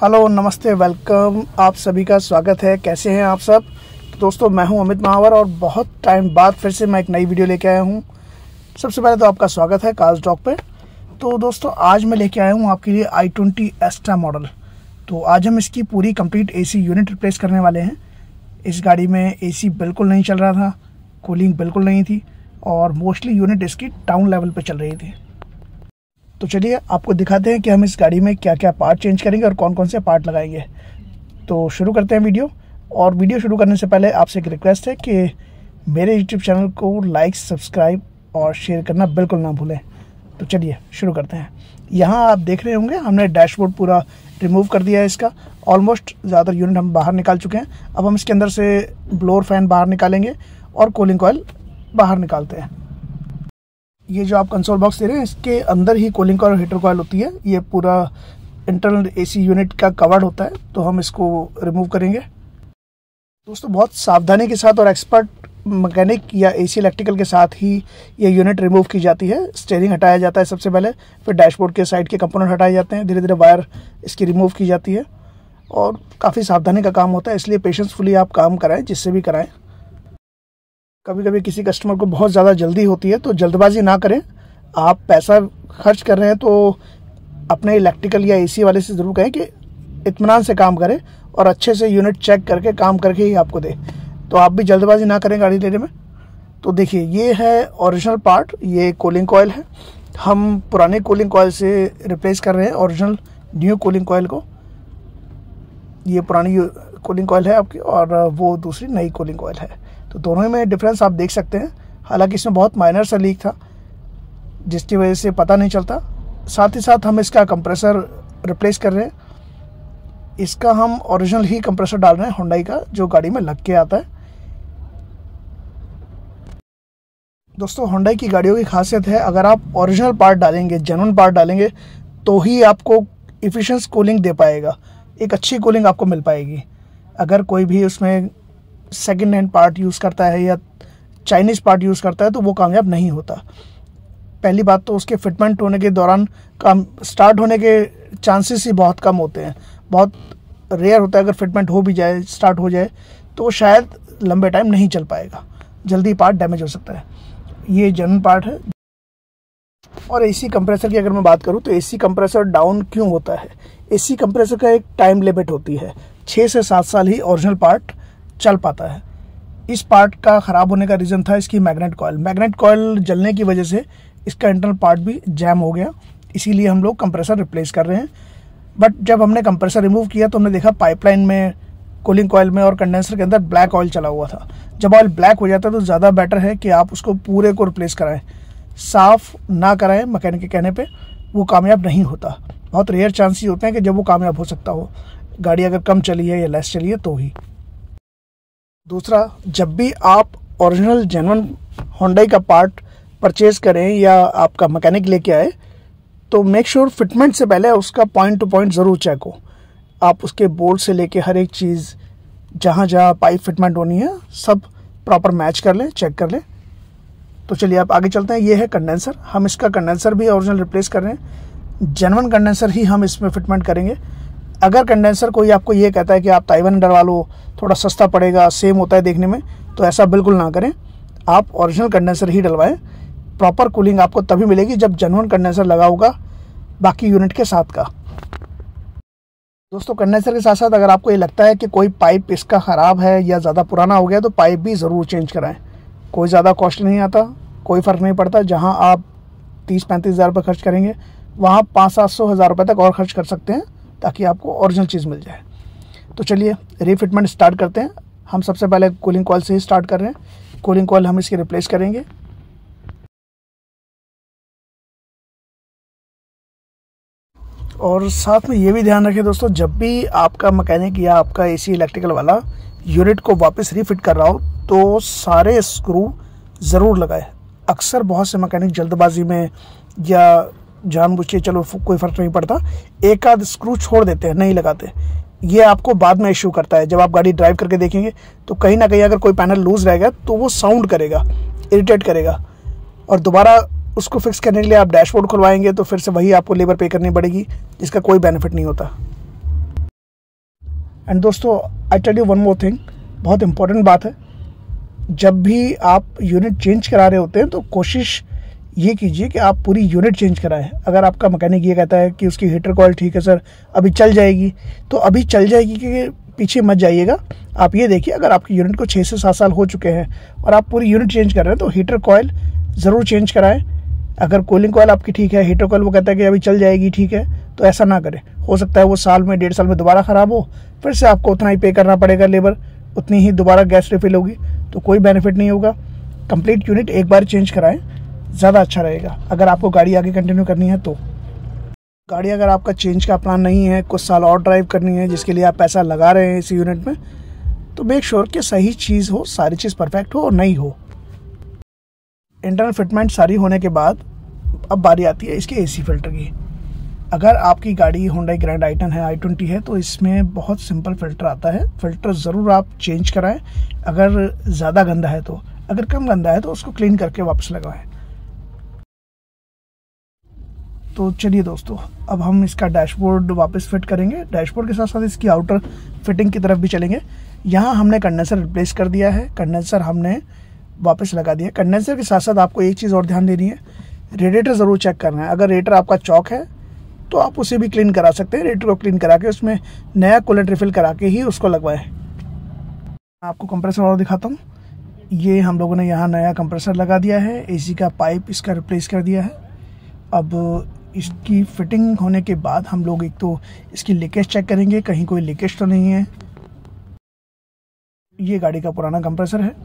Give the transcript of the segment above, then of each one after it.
Hello, नमस्ते, welcome. आप सभी का स्वागत है। कैसे हैं आप सब? तो दोस्तों, मैं हूं अमित महावर और बहुत टाइम बाद फिर से मैं एक नई वीडियो लेके आया हूं। सबसे पहले तो आपका स्वागत है कार्स डॉक पे। तो दोस्तों, आज मैं लेके आया हूं आपके लिए i20 एस्ट्रा मॉडल। तो आज हम इसकी पूरी कंप्लीट एसी यूनिट रिप्लेस करने वाले हैं। इस गाड़ी में एसी बिल्कुल नहीं चल रहा था, कूलिंग बिल्कुल नहीं थी और मोस्टली यूनिट इसकी टाउन लेवल पर चल रही थी। तो चलिए आपको दिखाते हैं कि हम इस गाड़ी में क्या क्या पार्ट चेंज करेंगे और कौन कौन से पार्ट लगाएंगे। तो शुरू करते हैं वीडियो। और वीडियो शुरू करने से पहले आपसे एक रिक्वेस्ट है कि मेरे YouTube चैनल को लाइक, सब्सक्राइब और शेयर करना बिल्कुल ना भूलें। तो चलिए शुरू करते हैं। यहाँ आप देख रहे होंगे हमने डैशबोर्ड पूरा रिमूव कर दिया है इसका। ऑलमोस्ट ज़्यादातर यूनिट हम बाहर निकाल चुके हैं। अब हम इसके अंदर से ब्लोअर फैन बाहर निकालेंगे और कूलिंग कॉइल बाहर निकालते हैं। ये जो आप कंसोल बॉक्स दे रहे हैं, इसके अंदर ही कूलिंग कॉइल और हीटर कॉइल होती है। ये पूरा इंटरनल एसी यूनिट का कवर्ड होता है, तो हम इसको रिमूव करेंगे। दोस्तों, बहुत सावधानी के साथ और एक्सपर्ट मैकेनिक या एसी इलेक्ट्रिकल के साथ ही ये यूनिट रिमूव की जाती है। स्टीयरिंग हटाया जाता है सबसे पहले, फिर डैशबोर्ड के साइड के कंपोनेंट हटाए जाते हैं, धीरे धीरे वायर इसकी रिमूव की जाती है और काफ़ी सावधानी का काम होता है। इसलिए पेशेंसफुली आप काम कराएं, जिससे भी कराएं। कभी कभी किसी कस्टमर को बहुत ज़्यादा जल्दी होती है, तो जल्दबाजी ना करें। आप पैसा खर्च कर रहे हैं तो अपने इलेक्ट्रिकल या एसी वाले से ज़रूर कहें कि इत्मीनान से काम करें और अच्छे से यूनिट चेक करके काम करके ही आपको दे। तो आप भी जल्दबाजी ना करें गाड़ी लेने में। तो देखिए, ये है ओरिजिनल पार्ट। ये कूलिंग कॉइल है। हम पुराने कूलिंग कॉइल से रिप्लेस कर रहे हैं ओरिजिनल न्यू कूलिंग कॉइल को। ये पुरानी कूलिंग कॉइल है आपकी और वो दूसरी नई कूलिंग कॉइल है। तो दोनों में डिफरेंस आप देख सकते हैं। हालांकि इसमें बहुत माइनर सा लीक था, जिसकी वजह से पता नहीं चलता। साथ ही साथ हम इसका कंप्रेसर रिप्लेस कर रहे हैं। इसका हम ओरिजिनल ही कंप्रेसर डाल रहे हैं हुंडई का, जो गाड़ी में लग के आता है। दोस्तों, हुंडई की गाड़ियों की खासियत है, अगर आप ओरिजिनल पार्ट डालेंगे, जेन्युइन पार्ट डालेंगे, तो ही आपको इफिशिएंट कूलिंग दे पाएगा, एक अच्छी कूलिंग आपको मिल पाएगी। अगर कोई भी उसमें सेकेंड हैंड पार्ट यूज़ करता है या चाइनीज़ पार्ट यूज़ करता है, तो वो कामयाब नहीं होता। पहली बात तो उसके फिटमेंट होने के दौरान काम स्टार्ट होने के चांसेस ही बहुत कम होते हैं। बहुत रेयर होता है, अगर फिटमेंट हो भी जाए, स्टार्ट हो जाए, तो शायद लंबे टाइम नहीं चल पाएगा, जल्दी पार्ट डैमेज हो सकता है। ये जेन्युइन पार्ट है। और एसी कंप्रेसर की अगर मैं बात करूँ, तो एसी कंप्रेसर डाउन क्यों होता है? एसी कंप्रेसर का एक टाइम लिमिट होती है। 6 से 7 साल ही ओरिजिनल पार्ट चल पाता है। इस पार्ट का ख़राब होने का रीज़न था इसकी मैग्नेट कॉइल। मैग्नेट कॉइल जलने की वजह से इसका इंटरनल पार्ट भी जैम हो गया। इसीलिए हम लोग कंप्रेसर रिप्लेस कर रहे हैं। बट जब हमने कंप्रेसर रिमूव किया तो हमने देखा पाइपलाइन में, कूलिंग कॉइल में और कंडेंसर के अंदर ब्लैक ऑयल चला हुआ था। जब ऑयल ब्लैक हो जाता है तो ज़्यादा बेटर है कि आप उसको पूरे को रिप्लेस कराएं, साफ़ ना कराएं। मैकेनिक के कहने पे वो कामयाब नहीं होता। बहुत रेयर चांस ही होते हैं कि जब वो कामयाब हो सकता हो, गाड़ी अगर कम चली है या लेस चली है तो ही। दूसरा, जब भी आप ओरिजिनल जेन्युइन हुंडई का पार्ट परचेज करें या आपका मैकेनिक लेके आए, तो मेक श्योर फिटमेंट से पहले उसका पॉइंट टू पॉइंट ज़रूर चेक हो। आप उसके बोल्ट से लेके हर एक चीज़, जहाँ जहाँ पाइप फिटमेंट होनी है, सब प्रॉपर मैच कर लें, चेक कर लें। तो चलिए आप आगे चलते हैं। ये है कंडेंसर। हम इसका कंडेंसर भी ओरिजिनल रिप्लेस कर रहे हैं। जेन्युइन कंडेंसर ही हम इसमें फिटमेंट करेंगे। अगर कंडेंसर कोई आपको ये कहता है कि आप ताइवान डलवा लो, थोड़ा सस्ता पड़ेगा, सेम होता है देखने में, तो ऐसा बिल्कुल ना करें। आप ओरिजिनल कंडेंसर ही डलवाएं। प्रॉपर कूलिंग आपको तभी मिलेगी जब जेन्युइन कंडेंसर लगा होगा बाकी यूनिट के साथ का। दोस्तों, कंडेंसर के साथ साथ अगर आपको ये लगता है कि कोई पाइप इसका ख़राब है या ज़्यादा पुराना हो गया, तो पाइप भी ज़रूर चेंज कराएं। कोई ज़्यादा कॉस्ट नहीं आता, कोई फ़र्क नहीं पड़ता। जहाँ आप 30-35 हज़ार रुपये खर्च करेंगे, वहाँ 500-700 हज़ार रुपये तक और खर्च कर सकते हैं, ताकि आपको ओरिजिनल चीज़ मिल जाए। तो चलिए रीफिटमेंट स्टार्ट करते हैं। हम सबसे पहले कूलिंग कॉइल से ही स्टार्ट कर रहे हैं। कूलिंग कॉइल हम इसकी रिप्लेस करेंगे। और साथ में ये भी ध्यान रखें दोस्तों, जब भी आपका मैकेनिक या आपका एसी इलेक्ट्रिकल वाला यूनिट को वापस रीफिट कर रहा हो, तो सारे स्क्रू ज़रूर लगाए। अक्सर बहुत से मैकेनिक जल्दबाजी में या जानबूझ के, चलो कोई फ़र्क नहीं पड़ता, एक आध स्क्रू छोड़ देते हैं, नहीं लगाते। ये आपको बाद में इशू करता है। जब आप गाड़ी ड्राइव करके देखेंगे तो कहीं ना कहीं अगर कोई पैनल लूज़ रहेगा तो वो साउंड करेगा, इरिटेट करेगा, और दोबारा उसको फिक्स करने के लिए आप डैशबोर्ड खुलवाएंगे तो फिर से वही आपको लेबर पे करनी पड़ेगी, जिसका कोई बेनिफिट नहीं होता। एंड दोस्तों I tell you one more thing, बहुत इंपॉर्टेंट बात है, जब भी आप यूनिट चेंज करा रहे होते हैं तो कोशिश ये कीजिए कि आप पूरी यूनिट चेंज कराएं। अगर आपका मैकेनिक ये कहता है कि उसकी हीटर कॉइल ठीक है सर, अभी चल जाएगी, तो अभी चल जाएगी कि पीछे मत जाइएगा। आप ये देखिए, अगर आपकी यूनिट को 6 से 7 साल हो चुके हैं और आप पूरी यूनिट चेंज कर रहे हैं तो हीटर कॉइल ज़रूर चेंज कराएं। अगर कूलिंग कॉइल आपकी ठीक है, हीटर कॉइल वो कहता है कि अभी चल जाएगी ठीक है, तो ऐसा ना करें। हो सकता है वो साल में 1.5 साल में दोबारा ख़राब हो, फिर से आपको उतना ही पे करना पड़ेगा लेबर, उतनी ही दोबारा गैस रिफिल होगी, तो कोई बेनिफिट नहीं होगा। कंप्लीट यूनिट एक बार चेंज कराएं, ज़्यादा अच्छा रहेगा अगर आपको गाड़ी आगे कंटिन्यू करनी है तो। गाड़ी अगर आपका चेंज का प्लान नहीं है, कुछ साल और ड्राइव करनी है जिसके लिए आप पैसा लगा रहे हैं इसी यूनिट में, तो मेक श्योर कि सही चीज़ हो, सारी चीज़ परफेक्ट हो और नहीं हो। इंटरनल फिटमेंट सारी होने के बाद अब बारी आती है इसके एसी फिल्टर की। अगर आपकी गाड़ी Hyundai ग्रैंड i10 है, i20 है, तो इसमें बहुत सिंपल फ़िल्टर आता है। फ़िल्टर ज़रूर आप चेंज कराएं अगर ज़्यादा गंदा है तो, अगर कम गंदा है तो उसको क्लीन करके वापस लगवाएं। तो चलिए दोस्तों, अब हम इसका डैशबोर्ड वापस फिट करेंगे। डैशबोर्ड के साथ साथ इसकी आउटर फिटिंग की तरफ भी चलेंगे। यहाँ हमने कंडेंसर रिप्लेस कर दिया है, कंडेंसर हमने वापस लगा दिया। कंडेंसर के साथ साथ आपको एक चीज़ और ध्यान देनी है, रेडिएटर ज़रूर चेक करना है। अगर रेडिएटर आपका चौक है तो आप उसे भी क्लीन करा सकते हैं। रेडिएटर को क्लीन करा के उसमें नया कूलेंट रिफिल करा के ही उसको लगवाएं। आपको कंप्रेसर और दिखाता हूँ। ये हम लोगों ने यहाँ नया कंप्रेसर लगा दिया है, एसी का पाइप इसका रिप्लेस कर दिया है। अब इसकी फिटिंग होने के बाद हम लोग एक तो इसकी लीकेज चेक करेंगे, कहीं कोई लीकेज तो नहीं है। ये गाड़ी का पुराना कंप्रेसर है।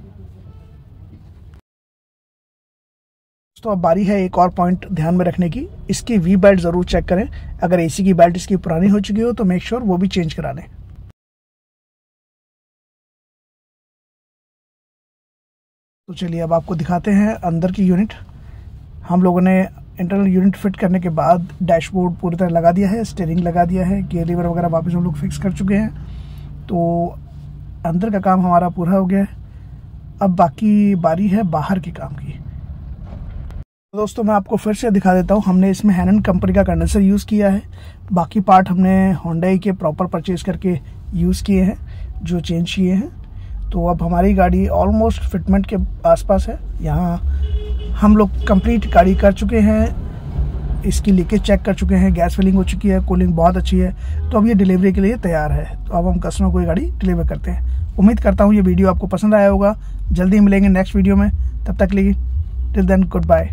तो अब बारी है एक और पॉइंट ध्यान में रखने की, इसकी वी बेल्ट ज़रूर चेक करें। अगर एसी की बेल्ट इसकी पुरानी हो चुकी हो तो मेक श्योर वो भी चेंज करा लें। तो चलिए अब आपको दिखाते हैं अंदर की यूनिट। हम लोगों ने इंटरनल यूनिट फिट करने के बाद डैशबोर्ड पूरी तरह लगा दिया है, स्टीयरिंग लगा दिया है, गियर लीवर वगैरह वापस हम लोग फिक्स कर चुके हैं। तो अंदर का काम हमारा पूरा हो गया है। अब बाकी बारी है बाहर के काम की। दोस्तों मैं आपको फिर से दिखा देता हूँ, हमने इसमें हैनन कंपनी का कंडेंसर यूज़ किया है। बाकी पार्ट हमने Hyundai के प्रॉपर परचेज करके यूज़ किए हैं, जो चेंज किए हैं। तो अब हमारी गाड़ी ऑलमोस्ट फिटमेंट के आसपास है। यहाँ हम लोग कंप्लीट गाड़ी कर चुके हैं, इसकी लीकेज चेक कर चुके हैं, गैस फिलिंग हो चुकी है, कूलिंग बहुत अच्छी है। तो अब ये डिलीवरी के लिए तैयार है। तो अब हम कस्टमर को ये गाड़ी डिलीवर करते हैं। उम्मीद करता हूँ ये वीडियो आपको पसंद आया होगा। जल्दी मिलेंगे नेक्स्ट वीडियो में, तब तक लिए टिल देन गुड बाय।